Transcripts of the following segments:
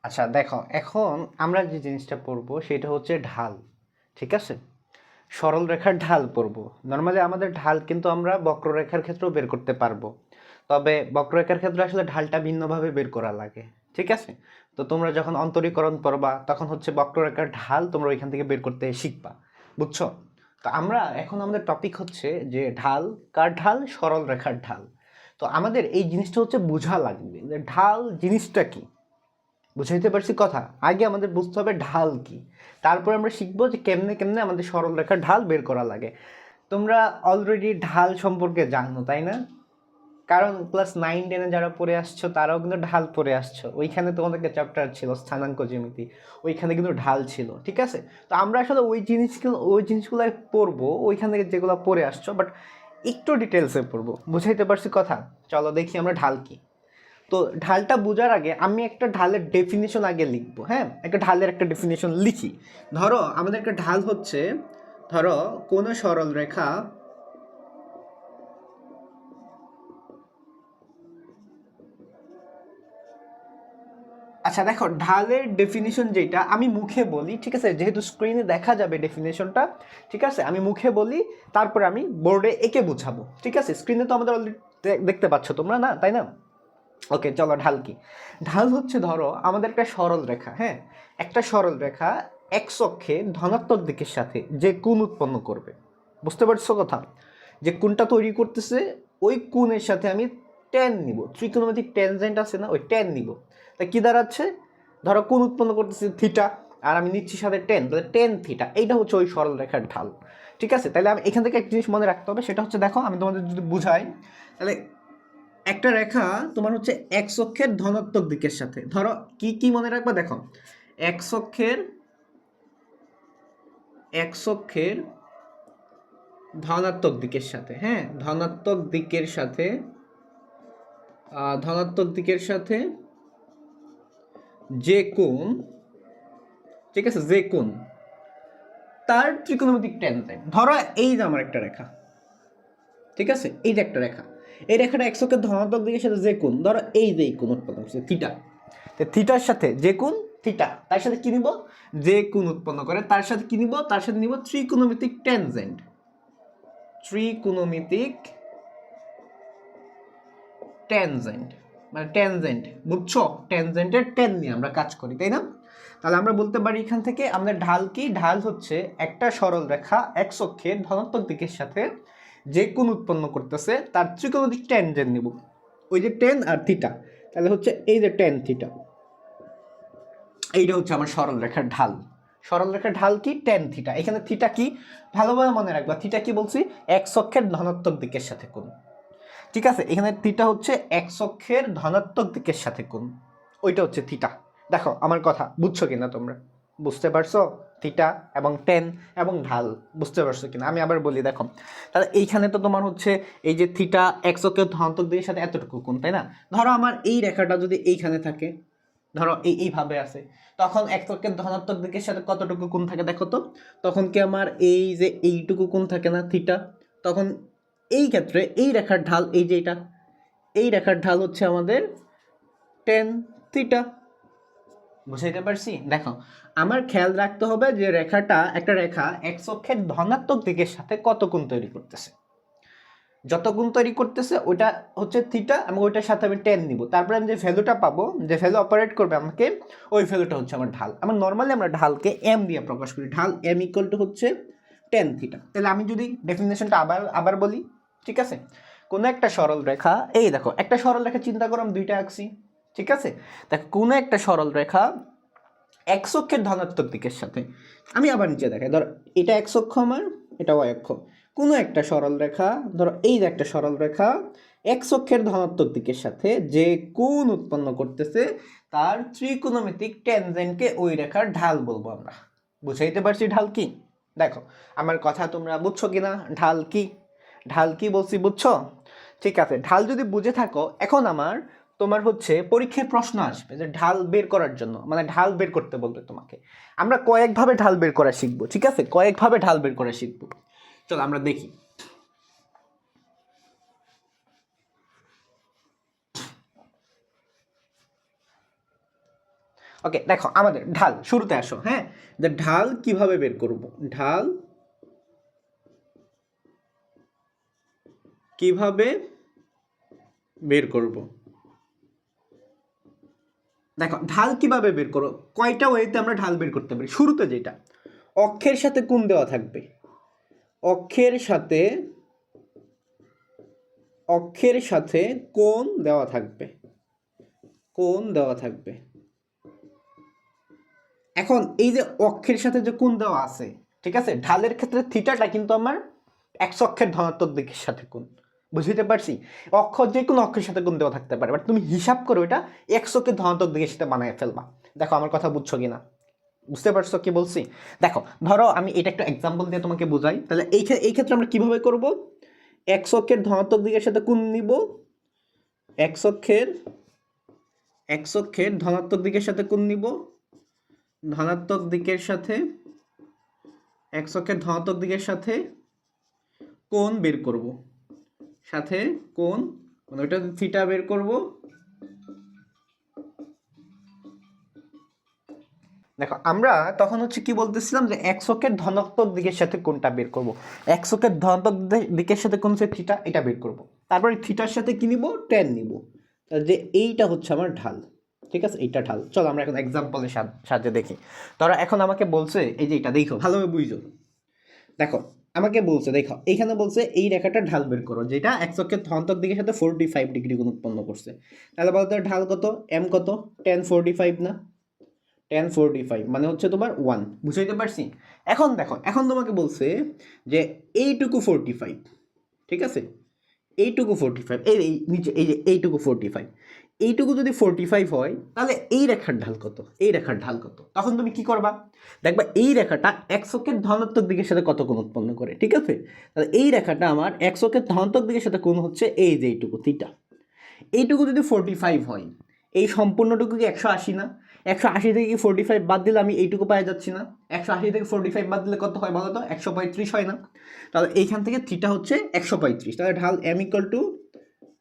আচ্ছা দেখো, এখন আমরা যে জিনিসটা পড়বো সেটা হচ্ছে ঢাল। ঠিক আছে, সরল রেখার ঢাল পড়বো। নর্মালি আমাদের ঢাল কিন্তু আমরা বক্ররেখার ক্ষেত্রেও বের করতে পারবো, তবে বক্ররেখার ক্ষেত্রে আসলে ঢালটা ভিন্নভাবে বের করা লাগে। ঠিক আছে, তো তোমরা যখন অন্তরীকরণ পড়বা তখন হচ্ছে বক্ররেখার ঢাল তোমরা ওইখান থেকে বের করতে শিখবা। বুঝছো? তো আমরা এখন আমাদের টপিক হচ্ছে যে ঢাল, কার ঢাল? সরল রেখার ঢাল। তো আমাদের এই জিনিসটা হচ্ছে বোঝা লাগবে যে ঢাল জিনিসটা কি। বুঝাইতে পারছি কথা? আগে আমাদের বুঝতে হবে ঢাল কি, তারপরে আমরা শিখবো যে কেমনে কেমনে আমাদের সরল রেখার ঢাল বের করা লাগে। তোমরা অলরেডি ঢাল সম্পর্কে জানো তাই না? কারণ ক্লাস 9-10-এ যারা পড়ে আসছো তারাও কিন্তু ঢাল পড়ে আসছো, ওইখানে তোমাদেরকে চ্যাপ্টার ছিল স্থানাঙ্ক জ্যামিতি, ওইখানে কিন্তু ঢাল ছিল। ঠিক আছে, তো আমরা আসলে ওই জিনিসগুলো পড়বো ওইখান থেকে যেগুলো পড়ে আসছো, বাট একটু ডিটেলসে পড়বো। বুঝাইতে পারছি কথা? চলো দেখি আমরা ঢাল কি। তো ঢালটা বোঝার আগে আমি একটা ঢালের ডেফিনিশন আগে লিখবো। হ্যাঁ, একটা ঢালের একটা ডেফিনিশন লিখি। ধরো আমাদের একটা ঢাল হচ্ছে, ধরো কোনো সরল রেখা, আচ্ছা দেখো ঢালের ডেফিনিশন যেটা আমি মুখে বলি, ঠিক আছে, যেহেতু স্ক্রিনে দেখা যাবে ডেফিনিশনটা, ঠিক আছে, আমি মুখে বলি, তারপরে আমি বোর্ডে এঁকে বুঝাবো। ঠিক আছে, স্ক্রিনে তো আমাদের অলরেডি দেখতে পাচ্ছ তোমরা, না তাই না? ওকে চলো, ঢাল কি? ঢাল হচ্ছে, ধরো আমাদের একটা সরল রেখা, হ্যাঁ, একটা সরল রেখা এক্স অক্ষে ধনাত্মক দিকের সাথে যে কোণ উৎপন্ন করবে। বুঝতে পারছো কথা? যে কোণটা তৈরি করতেছে ওই কোণের সাথে আমি টেন নিব, ত্রিকোণমিতিক টেনজেন্ট আছে না, ওই টেন নিব। তা কি দাঁড়াচ্ছে? ধরো কোণ উৎপন্ন করতেছে থিটা, আর আমি নিচ্ছি সাথে টেন, তাহলে টেন থিটা, এইটা হচ্ছে ওই সরল রেখার ঢাল। ঠিক আছে, তাহলে আমি এখান থেকে একটা জিনিস মনে রাখতে হবে, সেটা হচ্ছে দেখো আমি তোমাদের যদি বুঝাই, তাহলে একটা রেখা তোমার হচ্ছে এক্স অক্ষের ধনাত্মক দিকের সাথে, ধরো কি কি মনে রাখবা দেখো, এক্স অক্ষের এক্স অক্ষের ধনাত্মক দিকের সাথে, হ্যাঁ, ধনাত্মক দিকের সাথে, ধনাত্মক দিকের সাথে যে কোণ, ঠিক আছে, যে কোণ তার ত্রিকোণমিতিক টেনজেন্ট। ধরো এই যে আমার একটা রেখা, ঠিক আছে, এই যে একটা রেখা, এই রেখাটা এক্স অক্ষের ধনাত্মক দিকের সাথে যে কোণ, ধরো এই যে এই কোণ উৎপন্ন করছে থিটা, তো থিটার সাথে যে কোণ থিটা, তার সাথে কি নিব? যে কোণ উৎপন্ন করে তার সাথে কি নিব? তার সাথে নিব ত্রিকোণমিতিক টেনজেন্ট। ত্রিকোণমিতিক টেনজেন্ট মানে টেনজেন্ট, বুঝছো? টেনজেন্টের টেন নিয়ে আমরা কাজ করি, তাই না? তাহলে আমরা বলতে পারি এখান থেকে আমাদের ঢাল কি? ঢাল হচ্ছে একটা সরল রেখা এক্স অক্ষের ধনাত্মক দিকের সাথে যে কোণ উৎপন্ন করতেছে তার ত্রিকোণমিতিক টেনজেন্ট নিব, ওই যে টেন আর থিটা, তাহলে হচ্ছে এই যে টেন থিটা, এইটা হচ্ছে আমার সরল রেখার ঢাল। সরল রেখার ঢাল কি? Tan theta. এখানে থিটা কি ভালোভাবে মনে রাখবা, থিটা কি বলছি? এক্স অক্ষের ধনাত্মক দিকের সাথে কোণ। ঠিক আছে, এখানে থিটা হচ্ছে এক্স অক্ষের ধনাত্মক দিকের সাথে কোণ, ওইটা হচ্ছে থিটা। দেখো আমার কথা বুঝছো কিনা তোমরা? বুঝতে পারছো? থিটা এবং টেন এবং ঢাল বুঝতে পারছো কিনা আমি আবার বলি, দেখো তাহলে এইখানে তো তোমার হচ্ছে এই যে থিটা এক্স অক্ষের ধনাত্মক দিকের সাথে এতটুকু কোণ, তাই না? ধরো আমার এই রেখাটা যদি এইখানে থাকে, ধরো এইভাবে আছে, তখন এক্স অক্ষের ধনাত্মক দিকের সাথে কতটুকু কোণ থাকে দেখো তো? তখন কি আমার এই যে এইটুকু কোণ থাকে না থিটা? তখন এই ক্ষেত্রে এই রেখার ঢাল, এই যে এটা, এই রেখার ঢাল হচ্ছে আমাদের টেন থিটা। বুঝাইতে পারছি? দেখো আমার খেয়াল রাখতে হবে যে রেখাটা, একটা রেখা এক্স অক্ষের ধনাত্মক দিকের সাথে কত কোণ তৈরি করতেছে। যত গুণ তৈরি করতেছে ওটা হচ্ছে থিটা, আমি ওইটার সাথে আমি টেন নিব, তারপরে আমি যে ভ্যালুটা পাবো, যে ভ্যালু অপারেট করবে আমাকে, ওই ভ্যালুটা হচ্ছে আমার ঢাল। আমার নর্মালি আমরা ঢালকে এম দিয়ে প্রকাশ করি, ঢাল এম ইকুয়াল টু হচ্ছে টেন থিটা। তাহলে আমি যদি ডেফিনেশনটা আবার আবার বলি, ঠিক আছে, কোনো একটা সরল রেখা, এই দেখো একটা সরল রেখা চিন্তা করো, আমি দুইটা আঁকছি, ঠিক আছে, দেখো কোনো একটা সরল রেখা এক্স অক্ষের ধনাত্মক দিকের সাথে, আমি আবার নিচে দেখাই, ধর এটা এক্স অক্ষ আমার, এটা ওয়াই অক্ষ, কোনো একটা সরল রেখা, ধরো এই যে একটা সরল রেখা এক্স অক্ষের ধনাত্মক দিকের সাথে যে কোণ উৎপন্ন করতেছে তার ত্রিকোণমিতিক টেনজেন্টকে ওই রেখার ঢাল বলবো আমরা। বুঝাইতে পারছি ঢাল কি? দেখো আমার কথা তোমরা বুঝছো কিনা? ঢাল কি, ঢাল কি বলছি বুঝছো? ঠিক আছে, ঢাল যদি বুঝে থাকো, এখন আমার তোমার হচ্ছে পরীক্ষায় প্রশ্ন আসবে যে ঢাল বের করার জন্য, মানে ঢাল বের করতে বলবে তোমাকে। আমরা কয়েকভাবে ঢাল বের করা শিখবো, ঠিক আছে, কয়েকভাবে ঢাল বের করা শিখবো। চলো আমরা দেখি। ওকে, দেখো আমাদের ঢাল, শুরুতে আসো। হ্যাঁ, যে ঢাল কিভাবে বের করব, ঢাল কিভাবে বের করব। দেখো ঢাল কিভাবে বের করো, কয়টা ওয়েতে আমরা ঢাল বের করতে পারি। শুরুতে যেটা, অক্ষের সাথে কোণ দেওয়া থাকবে, অক্ষের সাথে কোণ দেওয়া থাকবে, কোণ দেওয়া থাকবে। এখন এই যে অক্ষের সাথে যে কোণ দেওয়া আছে, ঠিক আছে, ঢালের ক্ষেত্রে থিটাটা কিন্তু আমার এক্স অক্ষের ধনাত্মক দিকের সাথে কোণ, বুঝতে পারছি। অক্ষ যে কোনো অক্ষের সাথে কোণ দেওয়া থাকতে পারে, বাট তুমি হিসাব করো এটা এক্স অক্ষের ধনাত্মক দিকের সাথে বানায় ফেলবা। দেখো আমার কথা বুঝছো কিনা, বুঝতে পারছো কি বলছি। দেখো ধরো আমি এটা একটা এক্সাম্পল দিয়ে তোমাকে বোঝাই। তাহলে এই ক্ষেত্রে আমরা কিভাবে করব, এক্স অক্ষের ধনাত্মক দিকের সাথে কোণ নিব, এক্স অক্ষের ধনাত্মক দিকের সাথে কোণ নিব, ধনাত্মক দিকের সাথে, এক্স অক্ষের ধনাত্মক দিকের সাথে কোণ বের করব, সাথে কোণ মানে ওইটা থিটা বের করব। দেখো আমরা তখন হচ্ছে কি বলতেছিলাম যে এক্স অক্ষের ধনাত্মক দিকের সাথে কোণটা বের করব, এক্স অক্ষের ধনাত্মক দিকের সাথে কোণ হচ্ছে থিটা, এটা বের করব। তারপরে থিটার সাথে কি নিব, ট্যান নিব। যে এইটা হচ্ছে আমার ঢাল, ঠিক আছে, এইটা ঢাল। চলো আমরা এখন এক্সাম্পলের সাহায্যে দেখি। ধরো এখন আমাকে বলছে এই যে এটা দেখো ভালোভাবে বুঝো। দেখো আমাকে বলছে, দেখো এইখানে বলছে এই রেখাটা ঢাল বের করো, যেটা এক্স অক্ষের ধনাত্মক দিকের সাথে 45 ডিগ্রি কোণ উৎপন্ন করছে। তাহলে বলতো ঢাল কত, এম কত, tan 45 না, tan 45 মানে হচ্ছে তোমার 1, বুঝাইতে পারছি। এখন দেখো, এখন তোমাকে বলছে যে এইটুকু 45, ঠিক আছে, এইটুকু 45, এই নিচে এই যে এইটুকু 45, এইটুকু যদি 45 হয় তাহলে এই রেখার ঢাল কত, এই রেখার ঢাল কত। তখন তুমি কি করবা, দেখবা এই রেখাটা এক্স অক্ষের ধনাত্মক দিকের সাথে কত কোণ উৎপন্ন করে, ঠিক আছে। তাহলে এই রেখাটা আমার এক্স অক্ষের ধনাত্মক দিকের সাথে কোণ হচ্ছে এই যে এইটুকু থিটা। এইটুকু যদি 45 হয়, এই সম্পূর্ণটুকু কি 180 না, 180 থেকে কি 45 বাদ দিলে আমি এইটুকু পাই যাচ্ছি না, 180 থেকে 45 বাদ দিলে কত হয় বলো তো, 135 হয় না। তাহলে এইখান থেকে থিটা হচ্ছে 135, তাহলে ঢাল এম ইকুয়াল টু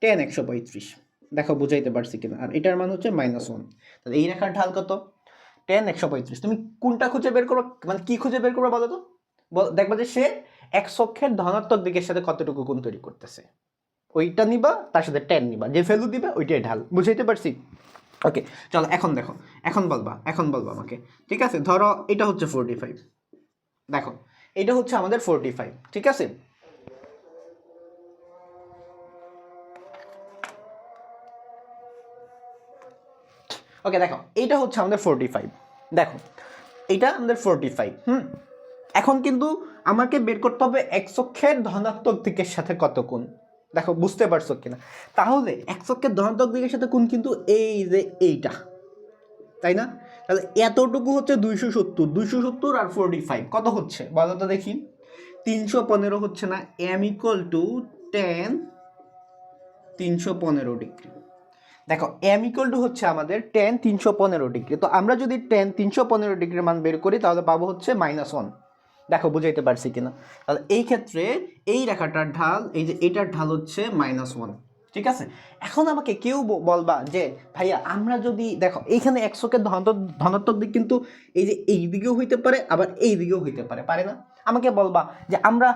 tan 135। দেখো বুঝাইতে পারছি কিনা। আর এটার মান হচ্ছে -1, তাহলে এই রেখার ঢাল কত, tan 135। তুমি কোনটা খুঁজে বের করো, মানে কি খুঁজে বের করো বলো তো, দেখবা যে সে এক্স অক্ষের ধনাত্মক দিকের সাথে কতটুকু কোণ তৈরি করতেছে, ওইটা নিবা, তার সাথে ট্যান নিবা, যে ভ্যালু দিবে ওইটাই ঢাল, বুঝাইতে পারছি। ওকে চলো এখন দেখো, এখন বলবা আমাকে, ঠিক আছে। ধরো এটা হচ্ছে 45, দেখো এটা হচ্ছে আমাদের 45, ঠিক আছে। ওকে দেখো এইটা হচ্ছে আমাদের 45, দেখো এটা আমাদের 45। এখন কিন্তু আমাকে বের করতে হবে এক্স অক্ষের ধনাত্মক দিকের সাথে কত কোণ। দেখো বুঝতে পারছো কিনা, তাহলে এক্স অক্ষের ধনাত্মক দিকের সাথে কোণ কিন্তু এই যে এইটা, তাই না। তাহলে এতটুকু হচ্ছে 270 আর 45 কত হচ্ছে বলো তো দেখি, 315 হচ্ছে না। M equal to tan 315 degree. দেখো এম ইকুয়াল টু হচ্ছে আমাদের tan 315 ডিগ্রি। তো আমরা যদি tan 315 ডিগ্রির মান বের করি তাহলে পাবো হচ্ছে -1। দেখো বুঝাইতে পারছি কিনা। তাহলে এই ক্ষেত্রে এই রেখাটার ঢাল, এই যে এটার ঢাল হচ্ছে -1, ঠিক আছে। এখন আমাকে কেউ বলবা যে ভাইয়া আমরা যদি, দেখো এইখানে এক্স অক্ষের ধনাত্মক দিক কিন্তু এই যে এই দিকেও হইতে পারে আবার এই দিকেও হইতে পারে, পারে না। আমাকে বলবা যে আমরা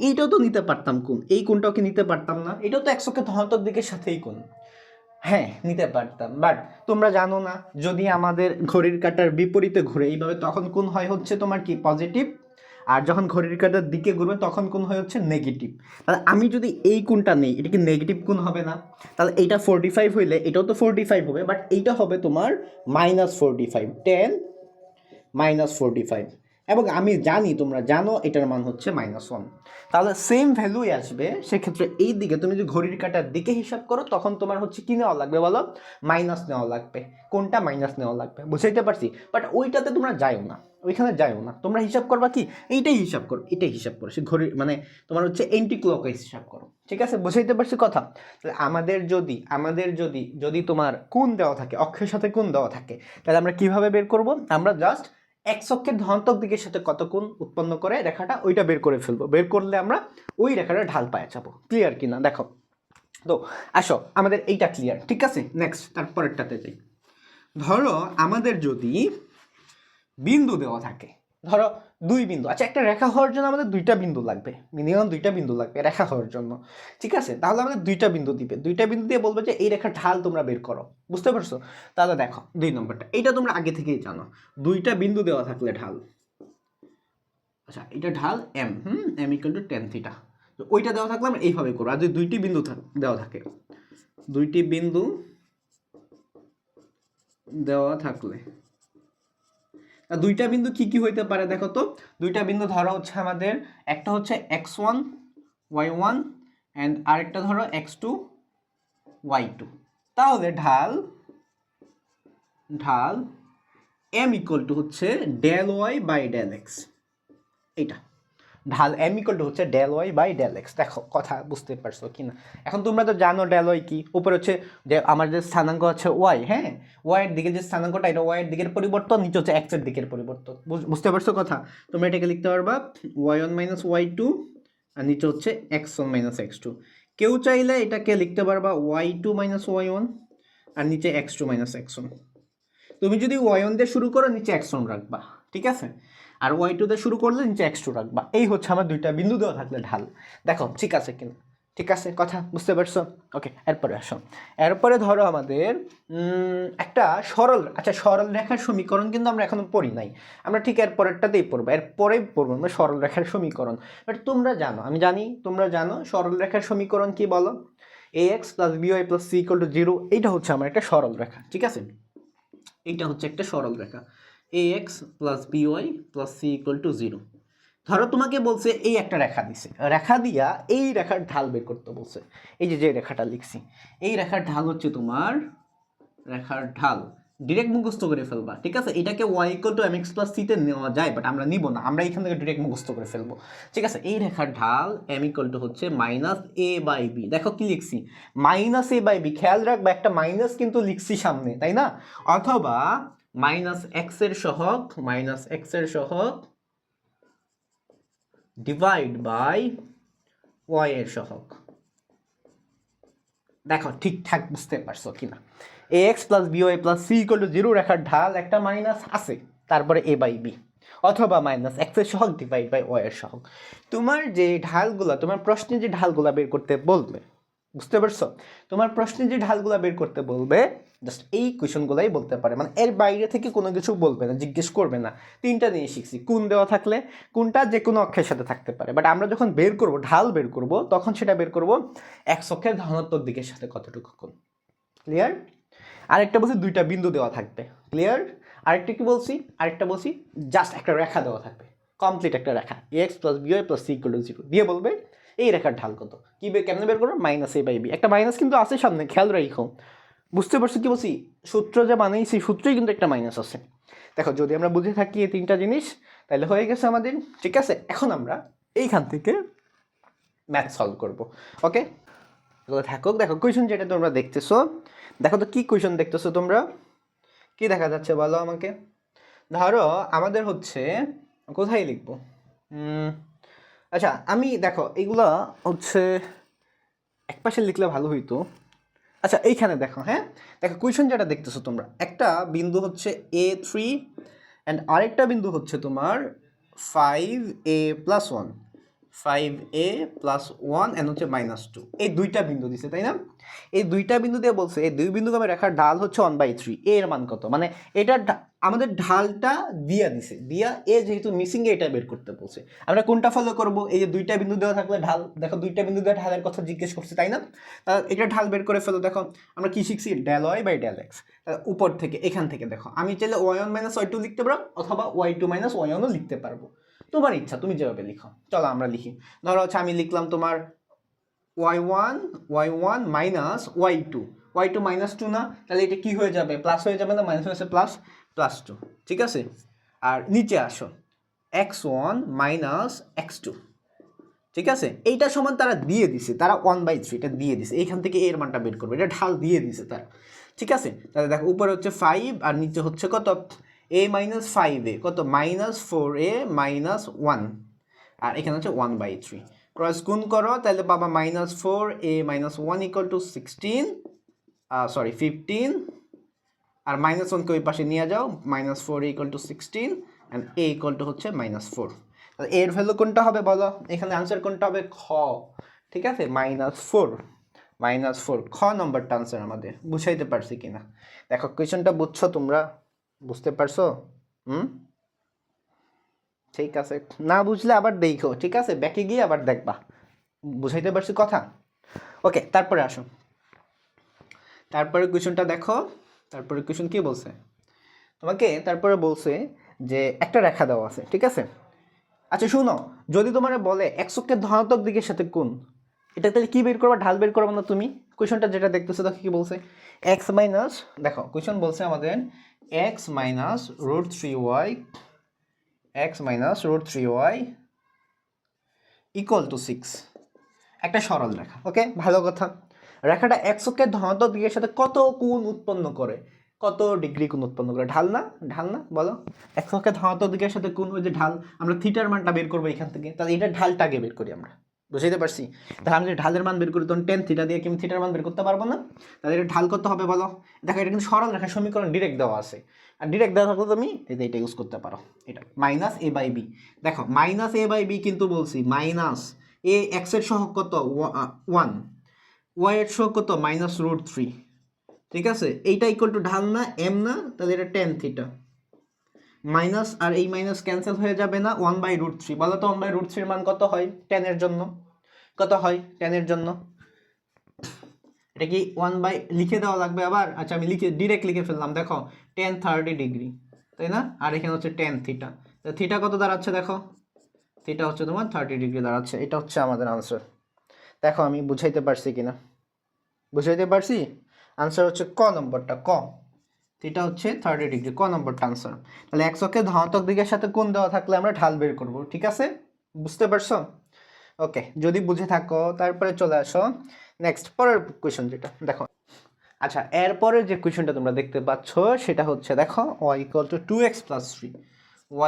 এইটাও তো নিতে পারতাম কোণ, এই কোণটাও কি নিতে পারতাম না, এটাও তো এক্স অক্ষের ধনাত্মক দিকের সাথেই কোণ। হ্যাঁ নিতে পারতাম, বাট তোমরা জানো না যদি আমাদের ঘড়ির কাঁটার বিপরীতে ঘুরে এইভাবে তখন কোণ হয় হচ্ছে তোমার কি পজিটিভ, আর যখন ঘড়ির কাঁটার দিকে ঘুরবে তখন কোণ হয় হচ্ছে নেগেটিভ। তাহলে আমি যদি এই কোণটা নেই, এটা কি নেগেটিভ কোণ হবে না। তাহলে এইটা 45 হইলে এটাও তো 45 হবে, বাট এইটা হবে তোমার -45, tan -45। এবং আমি জানি তোমরা জানো এটার মান হচ্ছে -1। তাহলে সেম ভ্যালুই আসবে। সেক্ষেত্রে এই দিকে তুমি যদি ঘড়ির কাঁটার দিকে হিসাব করো তখন তোমার হচ্ছে কি নেওয়া লাগবে বলো, মাইনাস নেওয়া লাগবে। কোনটা মাইনাস নেওয়া লাগবে, বুঝাইতে পারছি। বাট ওইটাতে তোমরা যাইও না, ওইখানে যাইও না, তোমরা হিসাব করবা কি এইটাই হিসাব করো, এটাই হিসাব করো। সে ঘড়ির মানে তোমার হচ্ছে এন্টি ক্লকওয়াইজ হিসাব করো, ঠিক আছে, বুঝাইতে পারছি কথা। তাহলে আমাদের যদি তোমার কোণ দেওয়া থাকে, অক্ষের সাথে কোণ দেওয়া থাকে, তাহলে আমরা কিভাবে বের করব, আমরা জাস্ট এক্স অক্ষের ধনাত্মক দিকের সাথে কত কোণ উৎপন্ন করে রেখাটা ওইটা বের করে ফেলবো। বের করলে আমরা ওই রেখাটা ঢাল পাওয়া যাবো। ক্লিয়ার কিনা দেখো। তো আসো আমাদের এইটা ক্লিয়ার, ঠিক আছে। নেক্সট তারপরেরটাতে যাই। ধরো আমাদের যদি বিন্দু দেওয়া থাকে, ধরো 2 বিন্দু, আচ্ছা একটা রেখা হওয়ার জন্য আমাদের 2টা বিন্দু লাগবে, মিনিমাম 2টা বিন্দু লাগবে রেখা হওয়ার জন্য, ঠিক আছে? তাহলে আমাদের 2টা বিন্দু দিবে, 2টা বিন্দু দিয়ে বলবে যে এই রেখার ঢাল তোমরা বের করো, বুঝতে পারছো? তাহলে দেখো 2 নম্বরটা, এইটা তোমরা আগে থেকেই জানো, 2টা বিন্দু দেওয়া থাকলে ঢাল, আচ্ছা এটা ঢাল m, m equal to tan theta, তো ওইটা দেওয়া থাকলে আমরা এইভাবে করবো। আর যদি 2টি বিন্দু দেওয়া থাকে, 2টি বিন্দু দেওয়া থাকলে, আর 2টা বিন্দু কি কি হইতে পারে দেখো তো? 2টা বিন্দু ধরো হচ্ছে আমাদের, একটা হচ্ছে x1 y1 এন্ড আরেকটা ধরো x2 y2, তাহলে ঢাল m ইকুয়াল টু হচ্ছে del y by del x, এটা ঢাল m ইকুয়াল টু হচ্ছে del y by del x। দেখো কথা বুঝতে পারছো কিনা? এখন তোমরা তো জানো ডেল y কি, উপরে হচ্ছে যে আমার যে স্থানাঙ্ক হচ্ছে y, হ্যাঁ y এর দিকে যে স্থানাঙ্কটা এটা y এর দিকের পরিবর্তন, নিচে হচ্ছে x এর দিকের পরিবর্তন, বুঝতে পারছো কথা? তোমরা এটাকে লিখতে পারবা y1 মাইনাস y2 আর নিচে হচ্ছে x1 মাইনাস x2। কেউ চাইলে এটাকে লিখতে পারবা y2 মাইনাস y1 আর নিচে x2 মাইনাস x1। তুমি যদি y1 দিয়ে শুরু করো নিচে x1 রাখবা, ঠিক আছে? আর y2 দিয়ে শুরু করলে নিচে x2 রাখবা। এই হচ্ছে আমার 2টা বিন্দু দেওয়া থাকলে ঢাল। দেখো ঠিক আছে কিনা? ঠিক আছে, কথা বুঝতে পারছো? ওকে, এরপরে আসো। এরপরে ধরো আমাদের একটা সরল, আচ্ছা সরল রেখার সমীকরণ কিন্তু আমরা এখনো পড়ি নাই, আমরা ঠিক এর পরেরটাতেই পড়বো, এরপরেই পড়বো আমরা সরল রেখার সমীকরণ। বাট তোমরা জানো, আমি জানি তোমরা জানো সরল রেখার সমীকরণ কি বলো? ax plus by plus c equal to 0, এইটা হচ্ছে আমার একটা সরল রেখা, ঠিক আছে? এইটা হচ্ছে একটা সরল রেখা, ax plus by plus c equal to 0। ধরো তোমাকে বলছে এই একটা রেখা দিছে, রেখা দিয়া এই রেখার ঢাল বের করতে বলছে। এই যে রেখাটা লিখছি, এই রেখার ঢাল হচ্ছে তোমার, রেখার ঢাল ডিরেক্ট মুখস্থ করে ফেলবা, ঠিক আছে? এটাকে y equal to mx plus c তে নেওয়া যায়, বাট আমরা নিব না, আমরা এখান থেকে ডিরেক্ট মুখস্থ করে ফেলবো, ঠিক আছে? এই রেখার ঢাল m ইকুয়াল টু হচ্ছে মাইনাস a বাই b। দেখো কি লিখছি, মাইনাস a বাই b, খেয়াল রাখবা একটা মাইনাস কিন্তু লিখছি সামনে, তাই না? অথবা মাইনাস x এর সহগ, মাইনাস x এর সহগ ডিভাইড বাই y এর সহগ। দেখো ঠিকঠাক বুঝতে পারছো কিনা? ax plus by plus c equal to 0 রেখার ঢাল একটা মাইনাস আছে, তারপরে a বাই b, অথবা মাইনাস x এর সহগ ডিভাইড বাই y এর সহগ। তোমার যে ঢালগুলা, তোমার প্রশ্নে যে ঢালগুলা বের করতে বলবে, বুঝতে পারছো? তোমার প্রশ্নে যে ঢালগুলা বের করতে বলবে জাস্ট এই কোয়েশনগুলাই বলতে পারে, মানে এর বাইরে থেকে কোনো কিছু বলবে না, জিজ্ঞেস করবে না। 3টা জিনিস শিখছি, কোন দেওয়া থাকলে, কোনটা যে কোনো অক্ষের সাথে থাকতে পারে, বাট আমরা যখন বের করব ঢাল বের করব তখন সেটা বের করব এক অক্ষের ধনাত্মক দিকের সাথে কতটুকু কোণ। ক্লিয়ার? আরেকটা বলছি 2টা বিন্দু দেওয়া থাকবে, ক্লিয়ার? আরেকটা কি বলছি? আরেকটা বলছি জাস্ট একটা রেখা দেওয়া থাকবে, কমপ্লিট একটা রেখা ax plus by plus c equal to 0 দিয়ে বলবে এই রেখার ঢাল কত, কি কেমনে বের করবো? মাইনাস a বাই b, একটা মাইনাস কিন্তু আছে সামনে, খেয়াল রাখো। বুঝতে পারছো কি বলছি? সূত্র যে বানাইছি সূত্রেই কিন্তু একটা মাইনাস আছে। দেখো যদি আমরা বুঝে থাকি এই 3টা জিনিস তাহলে হয়ে গেছে আমাদের, ঠিক আছে? এখন আমরা এইখান থেকে ম্যাথ সলভ করব, ওকে? এগুলো থাকুক। দেখো কোয়েশন যেটা তোমরা দেখতেছো, দেখো তো কি কোয়েশন দেখতেছো তোমরা, কি দেখা যাচ্ছে বলো আমাকে? ধরো আমাদের হচ্ছে, কোথায় লিখবো? আচ্ছা আমি দেখো এইগুলা হচ্ছে একপাশে লিখলে ভালো হইতো। আচ্ছা এইখানে দেখো, হ্যাঁ দেখো কোয়েশন যেটা দেখতেছো তোমরা, একটা বিন্দু হচ্ছে a3 অ্যান্ড আরেকটা বিন্দু হচ্ছে তোমার 5a plus 1, 5a plus 1 and হচ্ছে -2, এই 2টা বিন্দু দিছে, তাই না? এই 2টা বিন্দু দিয়ে বলছে এই 2 বিন্দুকে আমি রেখার ঢাল হচ্ছে 1/3, a এর মান কত, মানে এটা আমাদের ঢালটা দিয়া দিছে, দিয়া এ যেহেতু মিসিং এটা বের করতে বলছে। আমরা কোনটা ফলো করব? এই যে 2টা বিন্দু দেওয়া থাকলে ঢাল, দেখো 2টা বিন্দু দেওয়া ঢালের কথা জিজ্ঞেস করছে, তাই না? এটা ঢাল বের করে ফেলো। দেখো আমরা কি শিখছি, del y by del x। উপর থেকে এখান থেকে দেখো আমি চাইলে y1 মাইনাস y2 লিখতে পারবো, অথবা y2 মাইনাস y1 ও লিখতে পারবো, তোমার ইচ্ছা, তুমি যেভাবে লিখো। চলো আমরা লিখি। ধরো হচ্ছে আমি লিখলাম তোমার y1 মাইনাস y2 -2 না, তাহলে এটা কি হয়ে যাবে? প্লাস হয়ে যাবে না? মাইনাস হয়েছে +2, ঠিক আছে? আর নিচে আসো x1 মাইনাস x2, ঠিক আছে? এইটা সমান তারা দিয়ে দিছে, তারা 1/3 এটা দিয়ে দিছে, এইখান থেকে এর মানটা বের করবে, এটা ঢাল দিয়ে দিছে তারা, ঠিক আছে? তাহলে দেখো উপরে হচ্ছে 5 আর নিচে হচ্ছে কত, a মাইনাস 5a কত, -4a মাইনাস 1, আর এখানে হচ্ছে 1/3, ক্রস গুণ করো তাহলে পাবা -4a মাইনাস 1 ইকুয়াল টু 15, আর -1কে ওই পাশে নিয়ে যাও, -4 = 16 অ্যান্ড a = হচ্ছে -4। তাহলে এর ভ্যালু কোনটা হবে বলো, এখানে আনসার কোনটা হবে? খ। ঠিক আছে, -4, -4 খ নম্বরটা আনসার আমাদের। বুঝাইতে পারছি কিনা দেখো, কোয়েশনটা বুঝছো তোমরা? বুঝতে পারছো? ঠিক আছে, না বুঝলে আবার দেখো, ঠিক আছে, ব্যাকে গিয়ে আবার দেখবা। বুঝাইতে পারছি কথা? ওকে, তারপরে আসো, তারপরে কোয়েশনটা দেখো। তারপরে কোয়েশন কি বলছে তোমাকে? তারপরে বলছে যে একটা রেখা দেওয়া আছে, ঠিক আছে। আচ্ছা শুনো, যদি তোমার বলে x অক্ষের ধনাত্মক দিকের সাথে কোণ, এটা তাহলে কি বের করবা? ঢাল বের করবা না তুমি? কোয়েশনটা যেটা দেখতেছো দেখো কি বলছে, x মাইনাস, দেখো কোয়েশন বলছে আমাদের x minus √3y, x minus √3y equal to 6, একটা সরল রেখা। ওকে, ভালো কথা। রেখাটা x অক্ষের ধনাত্মক দিকের সাথে কত কোণ উৎপন্ন করে? কত ডিগ্রি কোণ উৎপন্ন করে? ঢাল না, ঢাল না, বলো। x অক্ষের ধনাত্মক দিকের সাথে কোণ, ওই যে ঢাল, আমরা থিটার মানটা বের করবো এখান থেকে। তাহলে এটা ঢালটা আগে বের করি আমরা। বুঝতে পারছি? তাহলে আমি যদি ঢালের মান বের করি তখন টেন থিটা দিয়ে কি আমি থিটার মান বের করতে পারবো না? তাহলে এটা ঢাল কত হবে বলো? দেখো, এটা কিন্তু সরল রেখা সমীকরণ ডিরেক্ট দেওয়া আছে, আর ডিরেক্ট দেওয়া থাকলে তুমি এটা ইউজ করতে পারো। এটা -a/b। দেখো -a/b কিন্তু বলছি মাইনাস এ, এক্স এর সহগ কত? 1, ওয়াই এর সহগ কত? -√3। ঠিক আছে, এইটা ইকুয়াল টু ঢাল না, এম না, তাহলে এটা টেন থিটা। মাইনাস আর এই মাইনাস ক্যান্সেল হয়ে যাবে না, 1/√3। বলো তো 1/√3 এর মান কত হয় টেনের জন্য? কত হয় টেনের জন্য? এটা কি 1 লিখে দেওয়া লাগবে আবার? আচ্ছা, আমি ডিরেক্ট লিখে ফেললাম। দেখো, 10 ডিগ্রি, তাই না? আর এখানে হচ্ছে টেন থিটা। তো থিটা কত দাঁড়াচ্ছে দেখো? থিটা হচ্ছে তোমার 30 ডিগ্রি দাঁড়াচ্ছে। এটা হচ্ছে আমাদের আনসার। দেখো আমি বুঝাইতে পারছি কিনা? বুঝাইতে পারছি? আনসার হচ্ছে ক নম্বরটা, ক। থিটা হচ্ছে 30 ডিগ্রি, ক নম্বরটা আনসার। তাহলে x অক্ষের ধনাত্মক দিকের সাথে কোণ দেওয়া থাকলে আমরা ঢাল বের করব, ঠিক আছে? বুঝতে পারছো? ওকে, যদি বুঝে থাকো তারপরে চলে আসো নেক্সট পরের কোয়েশ্চন, যেটা দেখো। আচ্ছা, এরপরে যে কোয়েশ্চনটা তোমরা দেখতে পাচ্ছ সেটা হচ্ছে দেখো, y = 2x + 3,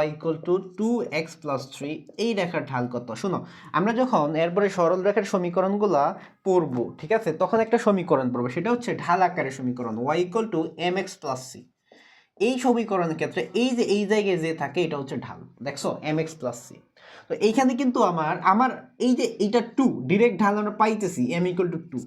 y = 2x + 3 এই রেখার ঢাল কত? শোনো, আমরা যখন এরপরে সরল রেখার সমীকরণগুলা পড়বো, ঠিক আছে, তখন একটা সমীকরণ পড়বো, সেটা হচ্ছে ঢাল আকারের সমীকরণ, y = mx + c। এই সমীকরণের ক্ষেত্রে এই যে এই জায়গায় যে থাকে এটা হচ্ছে ঢাল, দেখছো, mx + c। তো এইখানে কিন্তু আমার আমার এই যে এইটা 2 ডিরেক্ট ঢাল আমরা পাইতেছি, m = 2।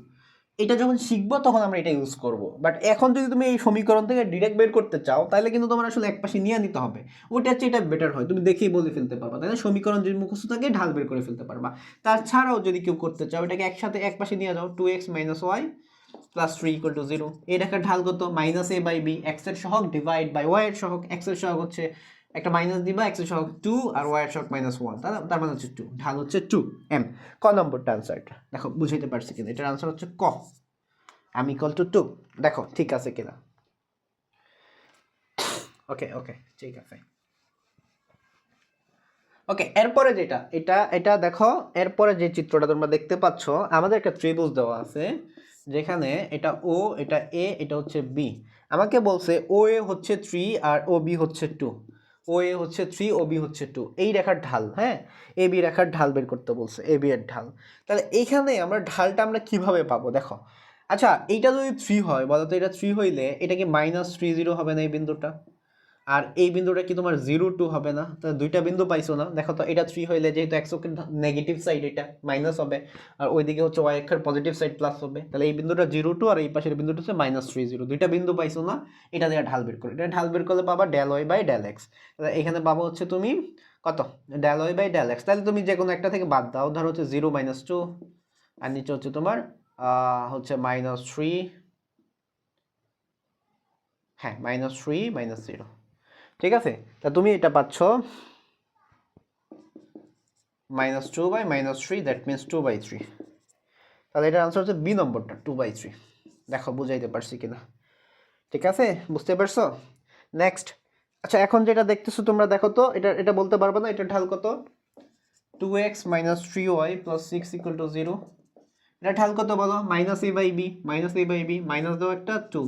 এটা যখন শিখবো তখন আমরা এটা ইউজ করব, বাট এখন যদি তুমি এই সমীকরণ থেকে ডিরেক্ট বের করতে চাও তাহলে কিন্তু তোমার আসলে একপাশে নিয়ে নিতে হবে। ওটা হচ্ছে, এটা বেটার হয়, তুমি দেখেই বলে ফেলতে পারবা, তাই না? সমীকরণ যদি মুখস্থ থাকে ঢাল বের করে ফেলতে পারবা। তাছাড়াও যদি কেউ করতে চাও, এটাকে একসাথে একপাশে নিয়ে যাও, 2x - y + 3 = 0। এই রেখার ঢাল কত? -a/b, x এর সহগ ডিভাইড বাই y এর সহগ। x এর সহগ হচ্ছে একটা মাইনাস দিবা, x এর সহগ 2 আর y এর সহগ -1, তার মানে হচ্ছে 2, ঢাল হচ্ছে 2m। ক নম্বরটা আনসারটা দেখো, বুঝাইতে পারছি কিনা? এটার আনসার হচ্ছে ক, m = 2। দেখো ঠিক আছে কিনা? ওকে ওকে, ঠিক আছে। ওকে, এরপরে যেটা, এটা দেখো, এরপরে যে চিত্রটা তোমরা দেখতে পাচ্ছ, আমাদের একটা ত্রিভুজ দেওয়া আছে, যেখানে এটা ও, এটা এ, এটা হচ্ছে বি। আমাকে বলছে ও এ হচ্ছে 3 আর ও বি হচ্ছে 2। ও এ হচ্ছে 3, ও বি হচ্ছে 2, এই রেখার ঢাল, হ্যাঁ, এ বি রেখার ঢাল বের করতে বলছে, এ বি এর ঢাল। তাহলে এইখানে আমরা ঢালটা আমরা কিভাবে পাবো দেখো। আচ্ছা, এইটা যদি 3 হয়, বলো তো, এটা 3 হইলে এটা কি -30 হবে না এই বিন্দুটা? আর এই বিন্দুটা কি তোমার 0 2 হবে না? তাহলে দুইটা বিন্দু পাইছো না? দেখো তো, এটা 3 হইলে যেহেতু x অক্ষের নেগেটিভ সাইড এটা মাইনাস হবে, আর ওইদিকে হচ্ছে y অক্ষের পজিটিভ সাইড প্লাস হবে। তাহলে এই বিন্দুটা 0 2 আর এই পাশের বিন্দুটা হচ্ছে -30। দুইটা বিন্দু পাইছো না? এটা দিয়ে ঢাল বের করো। এটা ঢাল বের করলে পাবা del y by del x। তাহলে এখানে পাবো হচ্ছে তুমি কত? del y by del x। তাহলে তুমি যে কোনো একটা থেকে বাদ দাও, ধরো হচ্ছে 0 - 2, আর নিচে হচ্ছে তোমার হচ্ছে -3, হ্যাঁ -3 -0। ঠিক আছে, তা তুমি এটা পাচ্ছ -2 বাই -3, দ্যাট মিনস 2/3। তাহলে এটার আনসার হচ্ছে বি নম্বরটা, 2/3। দেখো বুঝাইতে পারছি কিনা? ঠিক আছে, বুঝতে পারছো? নেক্সট। আচ্ছা, এখন যেটা দেখতেছো তোমরা দেখো তো, এটা বলতে পারবে না এটার ঢাল কত? 2x - 3y + 6 = 0। এটা ঢাল কত বলো? -a/b, -a/b, মাইনাস দাও একটা 2,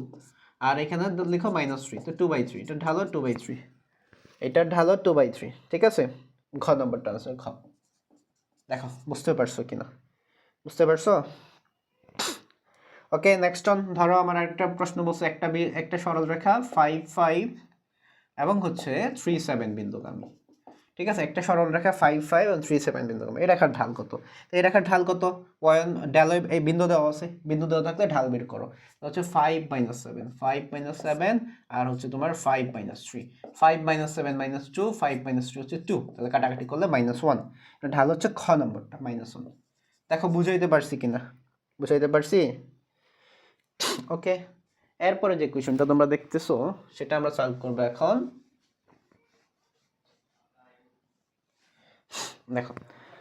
আর এখানে লিখো -3, তো 2/3। এটা ঢালো 2/3, এটার ঢালো 2/3। ঠিক আছে, ঘ নম্বরটা আনসার, ঘ। দেখো বুঝতে পারছো কিনা? বুঝতে পারছো? ওকে, নেক্সট অন, ধরো আমার একটা প্রশ্ন বলছে একটা সরল রেখা 5 5 এবং হচ্ছে 3 7 বিন্দুগামী। ঠিক আছে, একটা সরল রেখা 5 5 এবং 3 7 বিন্দুগামী। এই রেখার ঢাল কত? তো এই রেখার ঢাল কত? এই বিন্দু দেওয়া আছে, বিন্দু দেওয়া থাকলে ঢাল বের করো। হচ্ছে 5 - 7, 5 - 7 আর হচ্ছে তোমার 5 - 3, 5 - 7 - 2, 5 - 3 হচ্ছে 2, তাহলে কাটাকাটি করলে -1। এটা ঢাল হচ্ছে খ নম্বরটা, -1। দেখো বুঝাইতে পারছি কিনা? বুঝাইতে পারছি? ওকে, এরপরে যে কোয়েশ্চনটা তোমরা দেখতেছো সেটা আমরা সলভ করবো এখন। দেখো,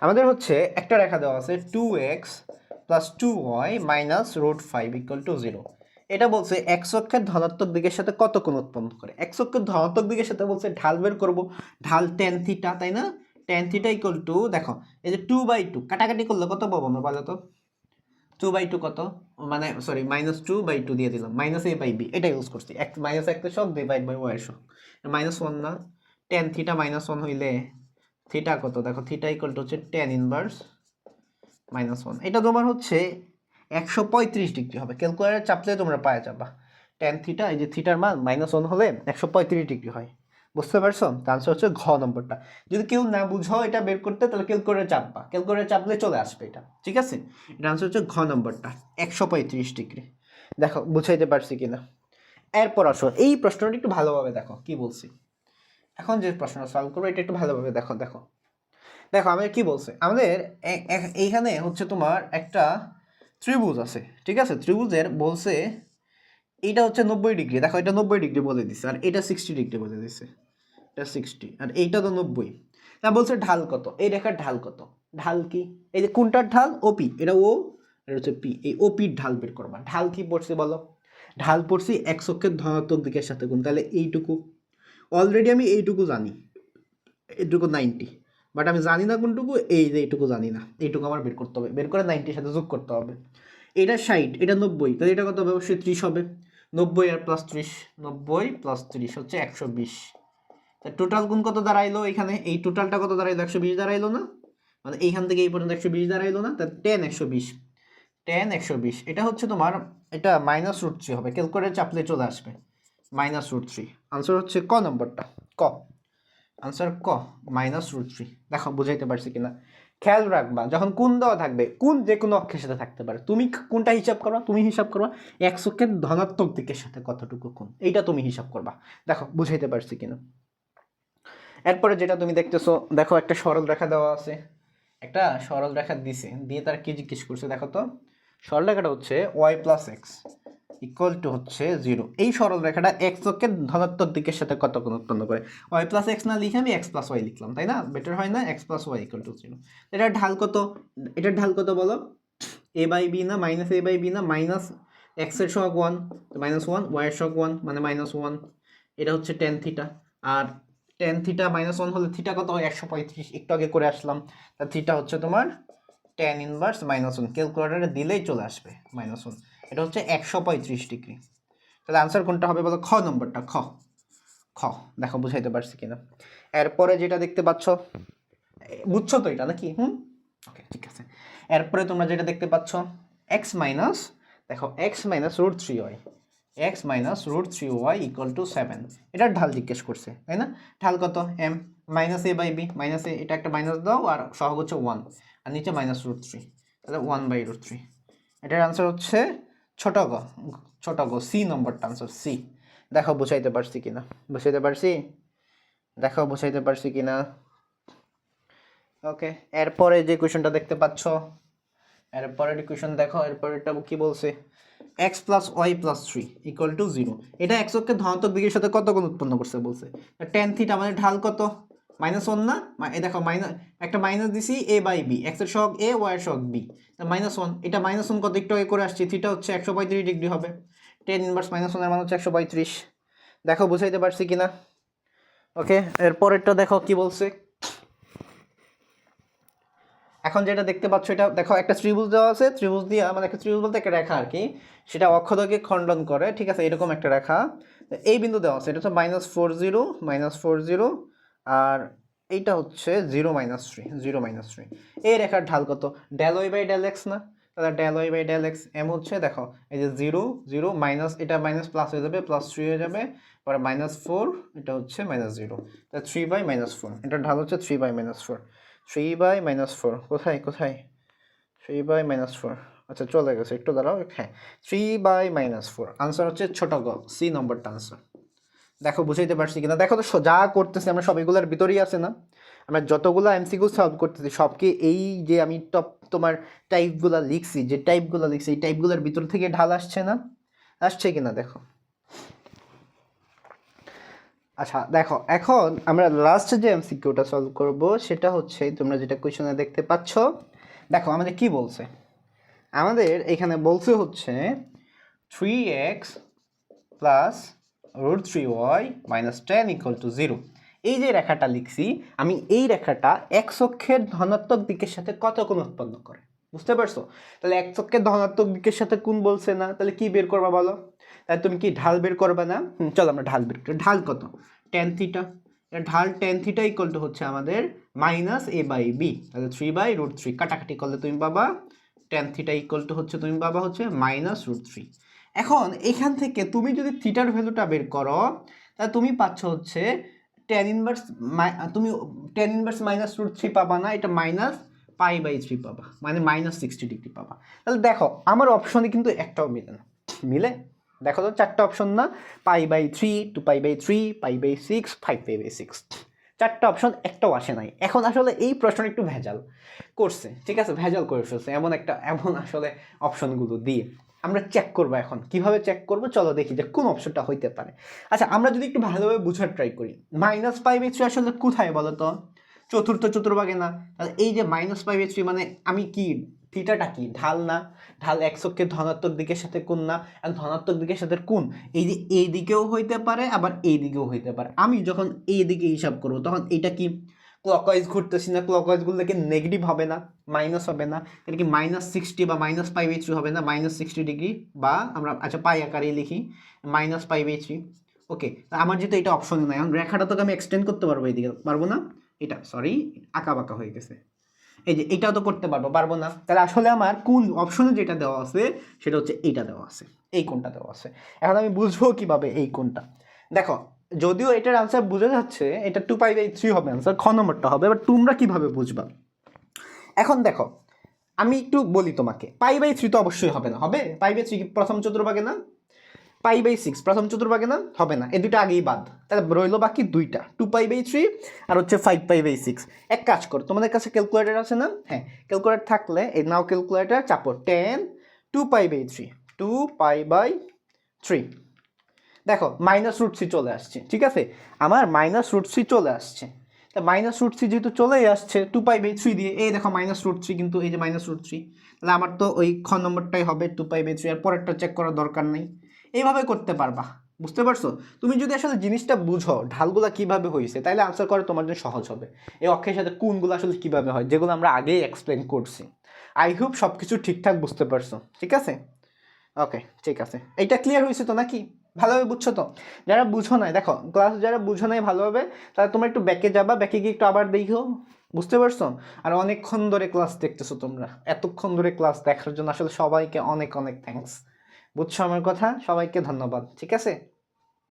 আমাদের হচ্ছে একটা রেখা দেওয়া আছে 2x + 2y - √5 = 0। এটা বলছে x অক্ষের ধনাত্মক দিকের সাথে কত কোণ উৎপন্ন করে। x অক্ষের ধনাত্মক দিকের সাথে বলছে ঢাল বের করব, ঢাল tan θ, তাই না? tan θ = দেখো এই যে 2/2 কাটাকাটি করলে কত পাবো আমরা, বলো তো? 2/2 কত? মানে সরি -2/2 দিয়ে দিলাম, -a/b এটা ইউজ করছি। মাইনাস একটা শক ডিভাইড বাই y এর শক, -1 না? tan θ -1 হইলে থিটা কত? দেখো থিটা হচ্ছে tan ইনভার্স -1। এটা তোমার হচ্ছে 135 ডিগ্রি হবে, ক্যালকুলেটর চাপলে তোমরা পাওয়া যাবা। tan থিটা, এই যে থিটার মান -1 হলে 135 ডিগ্রি হয়। বুঝতে পারছো? তার আনসার হচ্ছে ঘ নম্বরটা। যদি কেউ না বুঝো এটা বের করতে, তাহলে ক্যালকুলেটর চাপবা, ক্যালকুলেটর চাপলে চলে আসবে এটা। ঠিক আছে, এটা আনসার হচ্ছে ঘ নম্বরটা, 135 ডিগ্রি। দেখো বুঝাইতে পারছি কিনা? এরপর আসো এই প্রশ্নটা একটু ভালোভাবে দেখো কি বলছি। এখন যে প্রশ্নটা সলভ করবো এটা একটু ভালোভাবে দেখো। দেখো দেখো আমাদের কি বলছে, আমাদের এইখানে হচ্ছে তোমার একটা ত্রিভুজ আছে। ঠিক আছে, ত্রিভুজের বলছে এইটা হচ্ছে 90 ডিগ্রি। দেখো এটা 90 ডিগ্রি বলে দিছে, আর এটা 60 ডিগ্রি বলে দিছে। এটা 60 আর এইটা তো 90। তা বলছে ঢাল কত, এই রেখার ঢাল কত? ঢাল কি? এই যে কোনটার ঢাল? ওপি, এটা ও, এটা হচ্ছে পি। এই ওপির ঢাল বের করবা। ঢাল কি পড়ছে বলো? ঢাল পড়ছি x অক্ষের ধনাত্মক দিকের সাথে কোণ, তাহলে এইটুকু। অলরেডি আমি এইটুকু জানি, এইটুকু 90, বাট আমি জানি না কোনটুকু। এই যে এইটুকু জানি না, এইটুকু আমার বের করতে হবে, বের করে 90-র সাথে যোগ করতে হবে। এটা 60, এটা 90, তাহলে এটা কত হবে? অবশ্যই 30 হবে। 90 আর +30, 90 + 30 হচ্ছে 120। তা টোটাল গুণ কত দাঁড়াইলো এখানে? এই টোটালটা কত দাঁড়াইলো? 120 দাঁড়াইলো না? মানে এইখান থেকে এই পর্যন্ত 120 দাঁড়াইলো না? তা tan 120, tan 120 এটা হচ্ছে তোমার, এটা -√3 হবে, ক্যালকুলেটর চাপলে চলে আসবে -√3। আনসার হচ্ছে ক নম্বরটা, ক। আনসার ক, -√3। দেখো বুঝাইতে পারছি কিনা? খেয়াল রাখবা যখন কোণ দেওয়া থাকবে, কোণ যে কোনো অক্ষের সাথে থাকতে পারে, তুমি কোনটা হিসাব করবা? তুমি হিসাব করবা x অক্ষের ধনাত্মক দিকের সাথে কতটুকু কোণ, এইটা তুমি হিসাব করবা। দেখো বুঝাইতে পারছি কিনা? এরপরে যেটা তুমি দেখতেছো, দেখো একটা সরল রেখা দেওয়া আছে, একটা সরল রেখা দিছে, দিয়ে তার কি জিজ্ঞেস করছে দেখো তো। সরল রেখাটা হচ্ছে y + x = হচ্ছে 0। এই সরল রেখাটা x অক্ষের ধনাত্মক দিকের সাথে কত কোণ উৎপন্ন করে? y + x না লিখে আমি x + y লিখলাম, তাই না? বেটার হয় না? x + y = 0। এটার ঢাল কত? এটার ঢাল কত বলো? a/b না -a/b না? x এর সহগ 1, -1, y এর সহগ 1 মানে -1। এটা হচ্ছে tan θ। আর tan θ -1 হলে থিটা কত হয়? 135, একটু আগে করে আসলাম। তা থিটা হচ্ছে তোমার tan ইনভার্স -1, ক্যালকুলেটরে দিলেই চলে আসবে -1। এটা হচ্ছে 135 ডিগ্রি। তাহলে আনসার কোনটা হবে বলো? খ নম্বরটা, খ। খ। দেখো বুঝাইতে পারছি কিনা? এরপরে যেটা দেখতে পাচ্ছ, বুঝছো তো এটা নাকি? ওকে, ঠিক আছে। এরপরে তোমরা যেটা দেখতে পাচ্ছ x মাইনাস, দেখো x -√3y, x -√3y = 7। এটার ঢাল জিজ্ঞেস করছে, তাই না? ঢাল কত? m -a/b, -a, এটা একটা মাইনাস দাও, আর সহগ হচ্ছে 1, আর নিচে -√3, তাহলে 1/√3। এটার আনসার হচ্ছে ছোট গ, ছোট গ, সি নম্বরটা আনসার, সি। দেখো বুঝাইতে পারছি কিনা? বুঝাইতে পারছি? দেখো বুঝাইতে পারছি কিনা? ওকে, এরপরে যে কোয়েশ্চনটা দেখতে পাচ্ছ, এরপরের কোয়েশ্চন দেখো। এরপরেরটা কি বলছে? x + y + 3 = 0। এটা x অক্ষের ধনাত্মক দিকের সাথে কত কোণ উৎপন্ন করছে বলছে। tan θ মানে ঢাল কত? -1 না? এই দেখো একটা মাইনাস দিছি a/b, x এর সহগ a, y এর সহগ b, তা -1। এটা -1 কত একটু আগে করে আসছি, থিটা হচ্ছে 135 ডিগ্রি হবে। tan ইনভার্স -1 এর মান হচ্ছে 135। দেখো বুঝাইতে পারছি কিনা? ওকে, এরপরেরটা দেখো কি বলছে। এখন যেটা দেখতে পাচ্ছ, এটা দেখো একটা ত্রিভুজ দেওয়া আছে, ত্রিভুজ দিয়ে মানে একটা ত্রিভুজ বলতে একটা রেখা আর কি, সেটা অক্ষদৈর্ঘ্যে খণ্ডন করে। ঠিক আছে, এরকম একটা রেখা, এই বিন্দু দেওয়া আছে, এটা হচ্ছে -40, আর এইটা হচ্ছে 0 - 3, 0 - 3। এই রেখার ঢাল কত? del y/del x না? তাহলে del y by del x m হচ্ছে দেখো এই যে 0 0 মাইনাস, এটা মাইনাস প্লাস হয়ে যাবে, +3 হয়ে যাবে, পরে -4, এটা হচ্ছে -0, তাহলে 3/-4, এটা ঢাল হচ্ছে 3/-4, 3/-4 কোথায় কোথায় 3/-4, আচ্ছা চলে গেছে, একটু দাঁড়াও, হ্যাঁ 3/-4 আনসার হচ্ছে ছোট গ, সি নম্বরটা আনসার। দেখো বুঝাইতে পারছি কিনা, দেখো তো যা করতেছি আমরা সব এগুলোর ভিতরেই আছে না, আমরা যতগুলো এমসিকিউ সলভ করতেছি সব কি এই যে আমি টপ তোমার টাইপগুলো লিখছি, যে টাইপগুলো লিখছি এই টাইপগুলোর ভিতর থেকে ঢাল আসছে না, আসছে কিনা দেখো। আচ্ছা দেখো এখন আমরা লাস্ট যে এমসিকিউটা সলভ করব সেটা হচ্ছে তোমরা যেটা কোয়েশ্চনে দেখতে পাচ্ছ, দেখো আমাদের কি বলছে, আমাদের এখানে বলছে হচ্ছে 3x plus √3y minus 10 equal to 0। এই যে রেখাটা লিখছি আমি, এই রেখাটা এক্স অক্ষের ধনাত্মক দিকের সাথে কত কোণ উৎপন্ন করে, বুঝতে পারছো? তাহলে এক্স অক্ষের ধনাত্মক দিকের সাথে কোণ বলছে না, তাহলে কি বের করবা বলো? তাহলে তুমি কি ঢাল বের করবে না? চলো আমরা ঢাল বের করি। ঢাল কত? tan theta. ঢাল tan থিটা ইকুয়াল টু হচ্ছে আমাদের -a/b, তাহলে 3/√3 কাটাকাটি করলে তুমি পাবা tan থিটা ইকুয়াল টু হচ্ছে তুমি পাবা হচ্ছে -√3। এখন এখান থেকে তুমি যদি থিটার ভ্যালুটা বের করো তাহলে তুমি পাচ্ছ হচ্ছে tan ইনভার্স, তুমি tan ইনভার্স -√3 পাবা না, এটা -π/3 পাবা, মানে -60 ডিগ্রি পাবা। তাহলে দেখো আমার অপশনে কিন্তু একটাও মিলে না, মিলে? দেখো তো চারটা অপশন না, π/3, 2π/3, π/6, 5π/6, চারটা অপশন একটাও আসে নাই। এখন আসলে এই প্রশ্নটা একটু ভেজাল করছে, ঠিক আছে, ভেজাল করে ফেলছে এমন আসলে অপশনগুলো দিয়ে। আমরা চেক করবো এখন, কিভাবে চেক করবো চলো দেখি যে কোন অপশনটা হইতে পারে। আচ্ছা আমরা যদি একটু ভালোভাবে বোঝার ট্রাই করি, -π/3 আসলে কোথায় বলো তো? চতুর্থ চতুর্ভাগে না? তাহলে এই যে -π/3 মানে আমি কি, থিটাটা কি ঢাল না? ঢাল এক্স অক্ষের ধনাত্মক দিকের সাথে কোণ না? ধনাত্মক দিকের সাথে কোণ এই যে এই দিকেও হইতে পারে আবার এই দিকেও হইতে পারে। আমি যখন এই দিকে হিসাব করবো তখন এটা কি ক্লকওয়াইজ ঘুরতেছি না, ক্লকওয়াইজ ঘুরলে কি নেগেটিভ হবে না, মাইনাস হবে না? এটা কি -60 বা -π/3 হবে না, -60 ডিগ্রি, বা আমরা আচ্ছা পাই আকারে লিখি -π/3। ওকে, আমার যেহেতু এটা অপশনে নাই, এখন রেখাটা তোকে আমি এক্সটেন্ড করতে পারবো এইদিকে, পারবো না? এটা সরি আঁকা বাঁকা হয়ে গেছে, এই যে এটাও তো করতে পারবো না? তাহলে আসলে আমার কোন অপশনে যেটা দেওয়া আছে সেটা হচ্ছে এইটা দেওয়া আছে, এই কোনটা দেওয়া আছে। এখন আমি বুঝবো কিভাবে এই কোনটা? দেখো যদিও এটার আনসার বোঝা যাচ্ছে, এটা 2π/3 হবে আনসার, খ নম্বরটা হবে, এবার তোমরা কিভাবে বুঝবা? এখন দেখো আমি একটু বলি তোমাকে, π/3 তো অবশ্যই হবে না, হবে π/3 প্রথম চতুর্ভাগে না? π/6 প্রথম চতুর্ভাগে না? হবে না, এই দুটো আগেই বাদ, তাহলে রইলো বাকি দুইটা, 2π/3 আর হচ্ছে 5π/6। এক কাজ কর, তোমাদের কাছে ক্যালকুলেটর আছে না? হ্যাঁ, ক্যালকুলেটর থাকলে এই নাও ক্যালকুলেটর, চাপো 10 2π/3, 2π/3, দেখো -√3 চলে আসছে, ঠিক আছে, আমার -√3 চলে আসছে। তা -√3 যেহেতু চলেই আসছে 2π/3 দিয়ে, এই দেখো -√3, কিন্তু এই যে -√3, তাহলে আমার তো ওই খ নম্বরটাই হবে 2π/3, আর পরেরটা চেক করার দরকার নেই। এইভাবে করতে পারবা, বুঝতে পারছো? তুমি যদি আসলে জিনিসটা বুঝো ঢালগুলা কিভাবে হয়েছে, তাহলে আনসার করা তোমার জন্য সহজ হবে। এই অক্ষের সাথে কোনগুলো আসলে কিভাবে হয়, যেগুলো আমরা আগেই এক্সপ্লেন করছি। আই হোপ সব কিছু ঠিকঠাক বুঝতে পারছো, ঠিক আছে? ওকে ঠিক আছে, এইটা ক্লিয়ার হয়েছে তো নাকি? ভালোভাবে বুঝছো তো? যারা বুঝো নাই, দেখো ক্লাস যারা বুঝো নাই ভালোভাবে, তাহলে তোমরা একটু ব্যাকে যাবা, ব্যাকে গিয়ে একটু আবার দেখো, বুঝতে পারছো? আর অনেকক্ষণ ধরে ক্লাস দেখতেছো তোমরা, এতক্ষণ ধরে ক্লাস দেখার জন্য আসলে সবাইকে অনেক অনেক থ্যাঙ্কস, বুঝছো আমার কথা? সবাইকে ধন্যবাদ, ঠিক আছে?